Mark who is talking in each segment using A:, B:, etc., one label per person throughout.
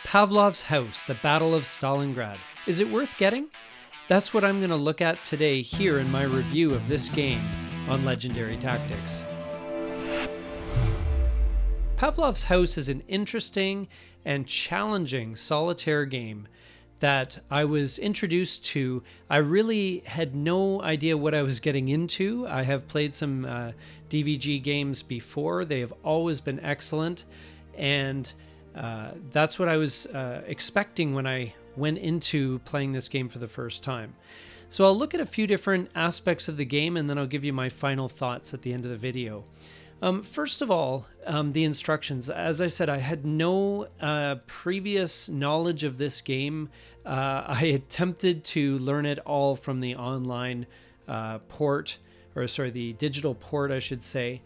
A: Pavlov's House, the Battle of Stalingrad. Is it worth getting? That's what I'm going to look at today here in my review of this game on Legendary Tactics. Pavlov's House is an interesting and challenging solitaire game that I was introduced to. I really had no idea what I was getting into. I have played some DVG games before. They have always been excellent, and that's what I was expecting when I went into playing this game for the first time. So I'll look at a few different aspects of the game, and then I'll give you my final thoughts at the end of the video. First of all, the instructions. As I said, I had no previous knowledge of this game. I attempted to learn it all from the online the digital port, I should say.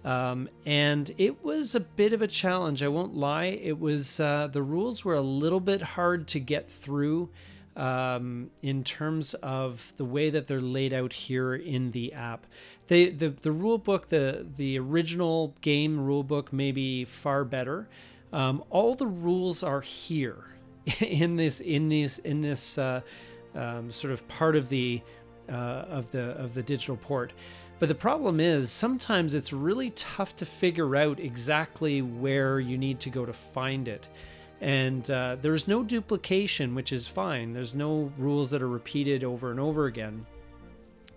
A: And it was a bit of a challenge, I won't lie. It was, the rules were a little bit hard to get through in terms of the way that they're laid out here in the app. The rule book, the original game rule book, may be far better. All the rules are here in this sort of part of the digital port. But the problem is sometimes it's really tough to figure out exactly where you need to go to find it. And there's no duplication, which is fine. There's no rules that are repeated over and over again.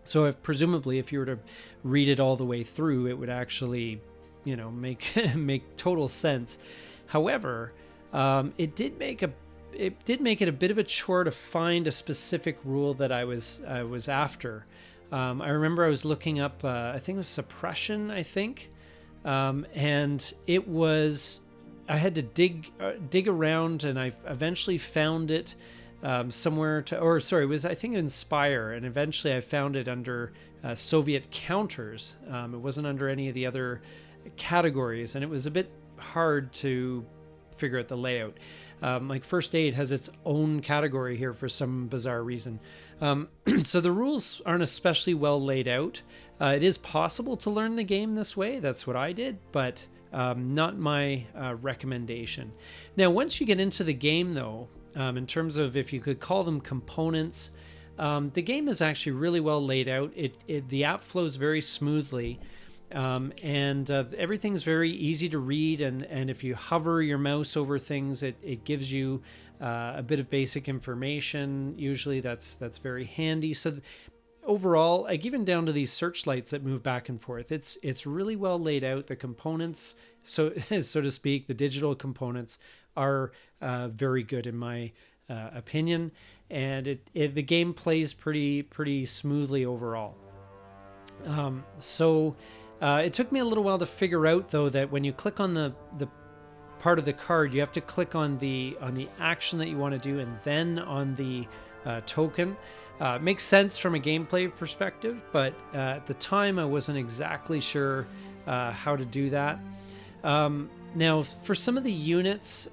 A: So presumably if you were to read it all the way through, it would actually, make total sense. However, it did make it a bit of a chore to find a specific rule that I was after. I remember I was looking up, I think it was suppression, and it was, I had to dig around, and I eventually found it somewhere it was, I think, Inspire, and eventually I found it under Soviet counters. It wasn't under any of the other categories, and it was a bit hard to figure out the layout. Like first aid has its own category here for some bizarre reason. So the rules aren't especially well laid out. It is possible to learn the game this way. That's what I did, but not my recommendation. Now, once you get into the game, though, in terms of if you could call them components, the game is actually really well laid out. The app flows very smoothly. And everything's very easy to read, and if you hover your mouse over things, it gives you a bit of basic information. Usually that's very handy. So overall, like even down to these searchlights that move back and forth, it's really well laid out. The components, so to speak, the digital components are very good in my opinion, and the game plays pretty smoothly overall. It took me a little while to figure out, though, that when you click on the part of the card, you have to click on the action that you want to do, and then on the token. It makes sense from a gameplay perspective, but at the time I wasn't exactly sure how to do that. Now, for some of the units,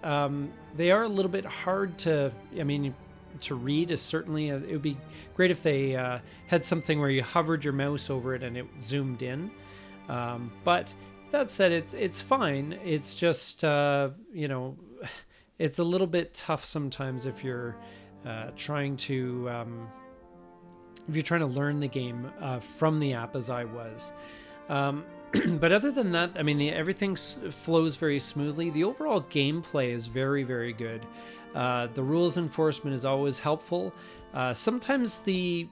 A: they are a little bit hard to read. Is certainly it would be great if they had something where you hovered your mouse over it and it zoomed in. But that said, it's fine. It's just, it's a little bit tough sometimes if you're trying to learn the game from the app, as I was. But other than that, everything flows very smoothly. The overall gameplay is very, very good. The rules enforcement is always helpful. Sometimes the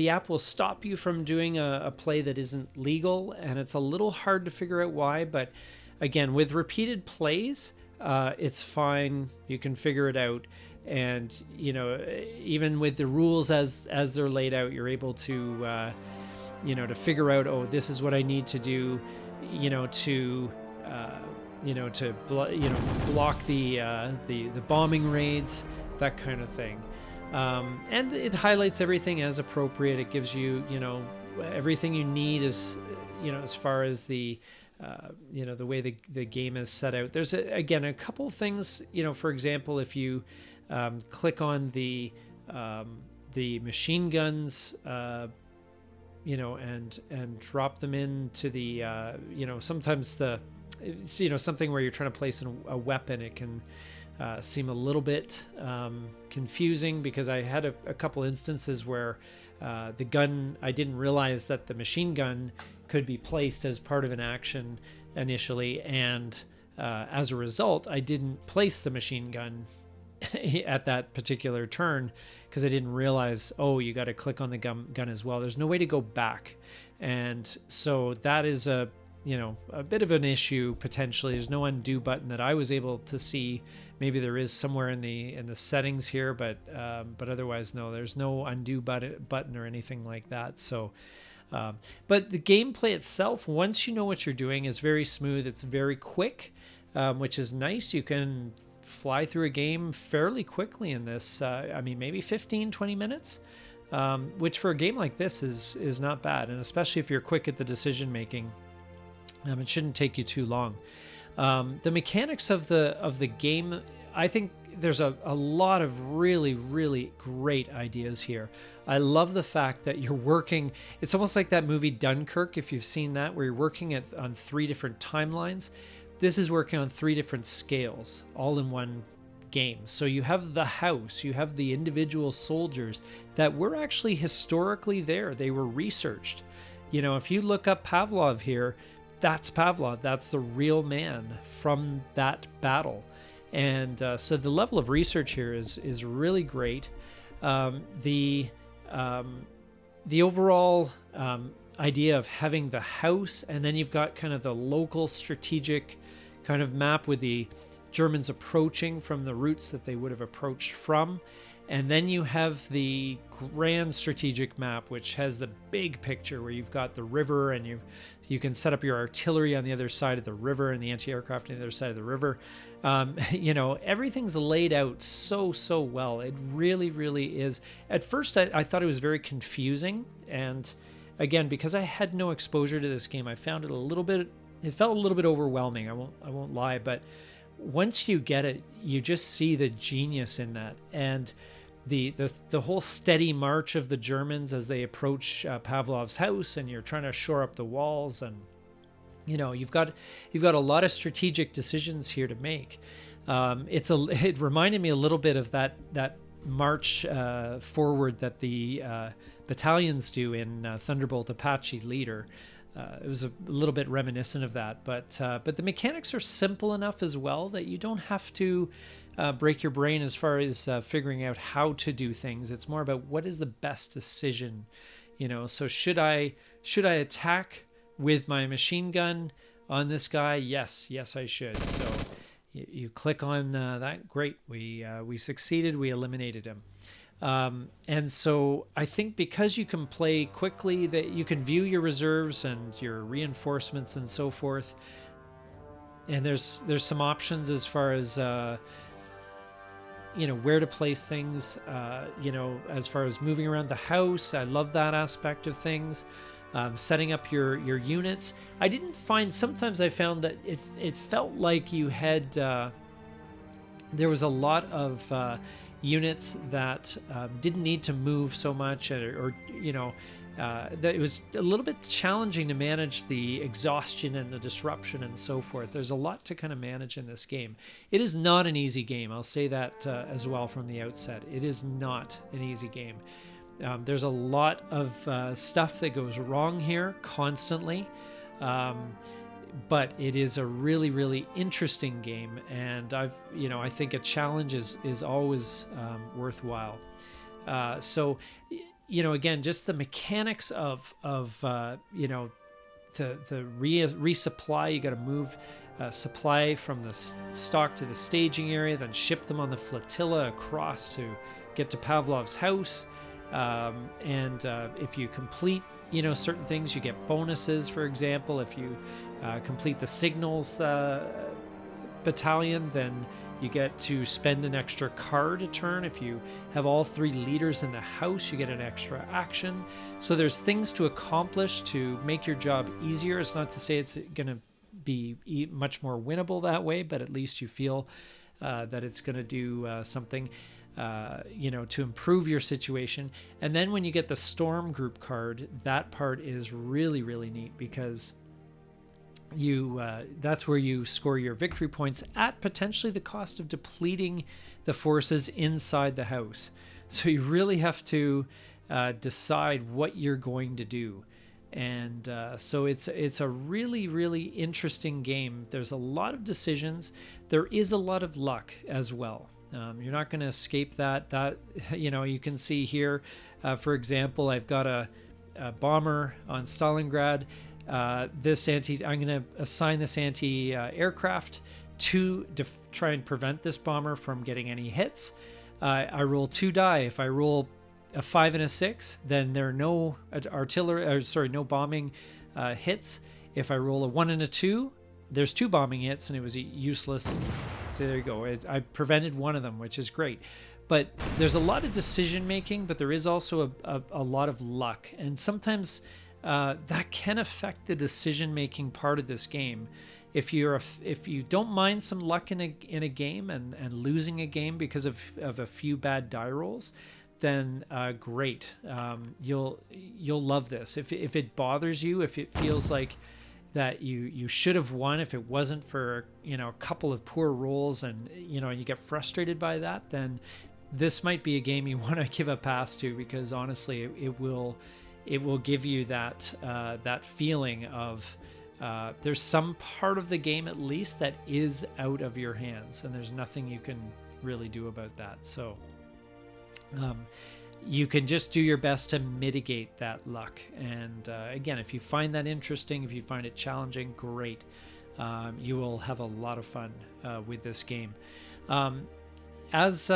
A: app will stop you from doing a play that isn't legal, and it's a little hard to figure out why, but again, with repeated plays, it's fine. You can figure it out, and even with the rules as they're laid out, you're able to to figure out, oh, this is what I need to do, to block the bombing raids, that kind of thing. And it highlights everything as appropriate. It gives you, everything you need is, as far as the way the game is set out. There's again a couple of things, for example, if you click on the machine guns, and drop them into the, sometimes it's, something where you're trying to place a weapon, it can seem a little bit confusing, because I had a couple instances where the gun, I didn't realize that the machine gun could be placed as part of an action initially, and as a result, I didn't place the machine gun at that particular turn, because I didn't realize, oh, you got to click on the gun as well. There's no way to go back, and so that is a bit of an issue potentially. There's no undo button that I was able to see. Maybe there is somewhere in the settings here, but otherwise no, there's no undo button or anything like that. So but the gameplay itself, once you know what you're doing, is very smooth. It's very quick, which is nice. You can fly through a game fairly quickly in this. Maybe 15-20 minutes, which for a game like this is not bad, and especially if you're quick at the decision making, it shouldn't take you too long. The mechanics of the game, I think there's a lot of really, really great ideas here. I love the fact that you're working, it's almost like that movie Dunkirk, if you've seen that, where you're working on 3 different timelines. This is working on 3 different scales, all in one game. So you have the house, you have the individual soldiers that were actually historically there. They were researched. If you look up Pavlov here, that's Pavlov. That's the real man from that battle. And so the level of research here is really great. The overall idea of having the house, and then you've got kind of the local strategic kind of map with the Germans approaching from the routes that they would have approached from. And then you have the grand strategic map, which has the big picture where you've got the river, and you can set up your artillery on the other side of the river and the anti-aircraft on the other side of the river. Everything's laid out so well. It really, really is. At first, I thought it was very confusing. And again, because I had no exposure to this game, I found it it felt a little bit overwhelming. I won't lie, but once you get it, you just see the genius in that. And the whole steady march of the Germans as they approach Pavlov's house, and you're trying to shore up the walls, and you've got a lot of strategic decisions here to make. It reminded me a little bit of that march forward that the battalions do in Thunderbolt Apache Leader. It was a little bit reminiscent of that, but the mechanics are simple enough as well that you don't have to break your brain as far as figuring out how to do things. It's more about what is the best decision. So should I attack with my machine gun on this guy? Yes, I should. So you click on that. Great, we succeeded. We eliminated him. And so I think because you can play quickly, that you can view your reserves and your reinforcements and so forth. And there's some options as far as where to place things. As far as moving around the house, I love that aspect of things. Setting up your units. Sometimes I found that it felt like you had there was a lot of units that didn't need to move so much, that it was a little bit challenging to manage the exhaustion and the disruption and so forth. There's a lot to kind of manage in this game. It is not an easy game. I'll say that as well from the outset. It is not an easy game. There's a lot of stuff that goes wrong here constantly. But it is a really, really interesting game, and I think a challenge is always worthwhile. So, again, just the mechanics of the resupply. You got to move supply from the stock to the staging area, then ship them on the flotilla across to get to Pavlov's house. And if you complete certain things, you get bonuses. For example, if you complete the signals battalion, then you get to spend an extra card a turn. If you have all 3 leaders in the house, you get an extra action. So there's things to accomplish to make your job easier. It's not to say it's going to be much more winnable that way, but at least you feel that it's going to do something to improve your situation. And then when you get the Storm Group card, that part is really, really neat, because that's where you score your victory points at potentially the cost of depleting the forces inside the house. So you really have to decide what you're going to do. And so it's a really, really interesting game. There's a lot of decisions. There is a lot of luck as well. You're not going to escape that. You can see here, for example, I've got a bomber on Stalingrad. I'm going to assign this anti-aircraft to try and prevent this bomber from getting any hits. I roll 2 die. If I roll a 5 and a 6, then there are no no bombing hits. If I roll a 1 and a 2, there's 2 bombing hits, and it was useless. So there you go. I prevented one of them, which is great. But there's a lot of decision making, but there is also a lot of luck, and sometimes that can affect the decision making part of this game. If you don't mind some luck in a game and losing a game because of a few bad die rolls, then great. You'll love this. If it bothers you, if it feels like that you should have won, if it wasn't for a couple of poor rolls, and you get frustrated by that, then this might be a game you want to give a pass to, because honestly, it will give you that feeling of there's some part of the game at least that is out of your hands, and there's nothing you can really do about that. So you can just do your best to mitigate that luck. And again, if you find that interesting, if you find it challenging, great. You will have a lot of fun with this game. Overall,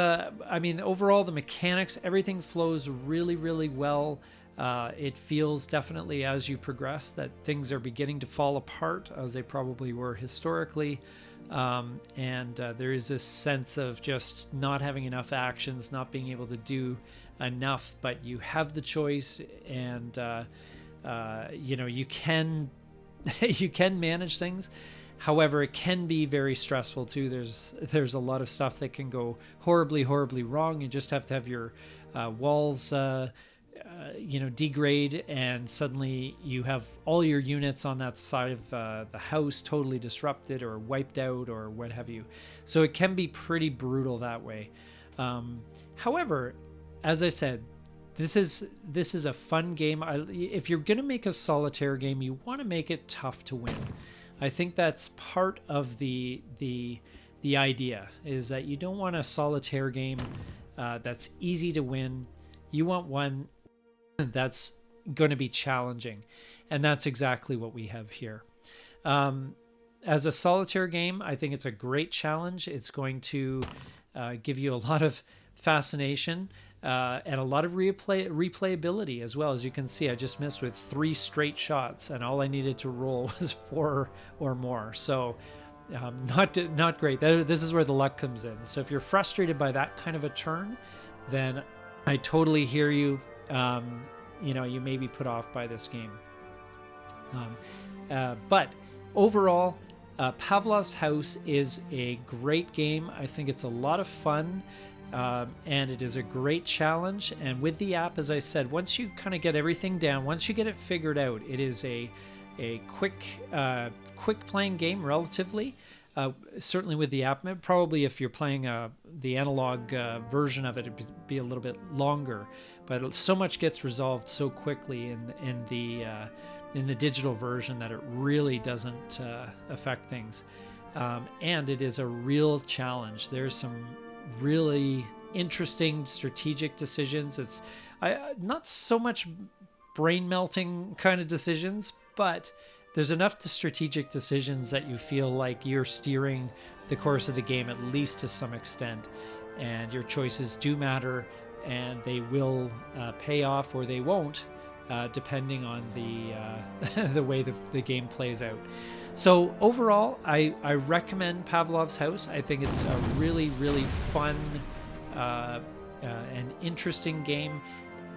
A: the mechanics, everything flows really, really well. It feels definitely as you progress that things are beginning to fall apart, as they probably were historically. And there is this sense of just not having enough actions, not being able to do enough, but you have the choice, and you can you can manage things. However, it can be very stressful too. There's a lot of stuff that can go horribly wrong. You just have to have your walls degrade, and suddenly you have all your units on that side of the house totally disrupted or wiped out or what have you. So it can be pretty brutal that way. However, as I said, this is a fun game. If you're going to make a solitaire game, you want to make it tough to win. I think that's part of the idea, is that you don't want a solitaire game that's easy to win. You want one that's going to be challenging, and that's exactly what we have here. As a solitaire game, I think it's a great challenge. It's going to give you a lot of fascination and a lot of replayability as well. As you can see, I just missed with 3 straight shots, and all I needed to roll was 4 or more. So not great. This is where the luck comes in. So if you're frustrated by that kind of a turn, then I totally hear you. You may be put off by this game. But overall, Pavlov's House is a great game. I think it's a lot of fun, and it is a great challenge. And with the app, as I said, once you kind of get everything down, once you get it figured out, it is a quick playing game relatively. Certainly with the app, probably if you're playing the analog version of it, it'd be a little bit longer. But so much gets resolved so quickly in the digital version that it really doesn't affect things. And it is a real challenge. There's some really interesting strategic decisions. It's not so much brain melting kind of decisions, but there's enough to strategic decisions that you feel like you're steering the course of the game, at least to some extent. And your choices do matter, and they will pay off or they won't, depending on the way the game plays out. So overall, I recommend Pavlov's House. I think it's a really, really fun and interesting game.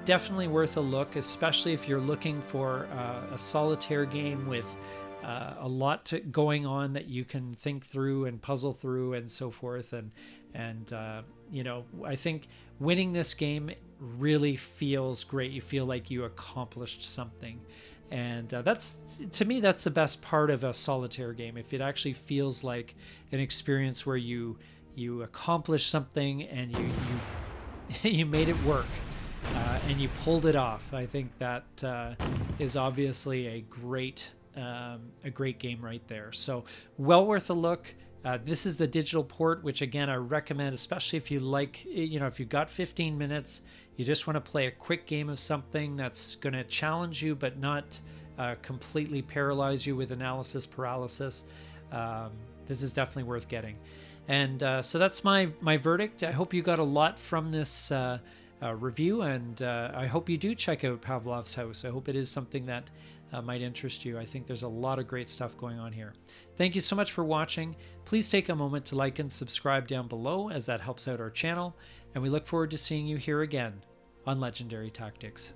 A: Definitely worth a look, especially if you're looking for a solitaire game with a lot going on that you can think through and puzzle through and so forth. And I think winning this game really feels great. You feel like you accomplished something. And that's, to me, that's the best part of a solitaire game. If it actually feels like an experience where you accomplish something and you made it work, and you pulled it off. I think that is obviously a great game right there. So well worth a look. This is the digital port, which again I recommend, especially if you like, if you've got 15 minutes, you just want to play a quick game of something that's going to challenge you but not completely paralyze you with analysis paralysis. This is definitely worth getting. And so that's my verdict. I hope you got a lot from this review, and I hope you do check out Pavlov's House. I hope it is something that might interest you. I think there's a lot of great stuff going on here. Thank you so much for watching. Please take a moment to like and subscribe down below, as that helps out our channel, and we look forward to seeing you here again on Legendary Tactics.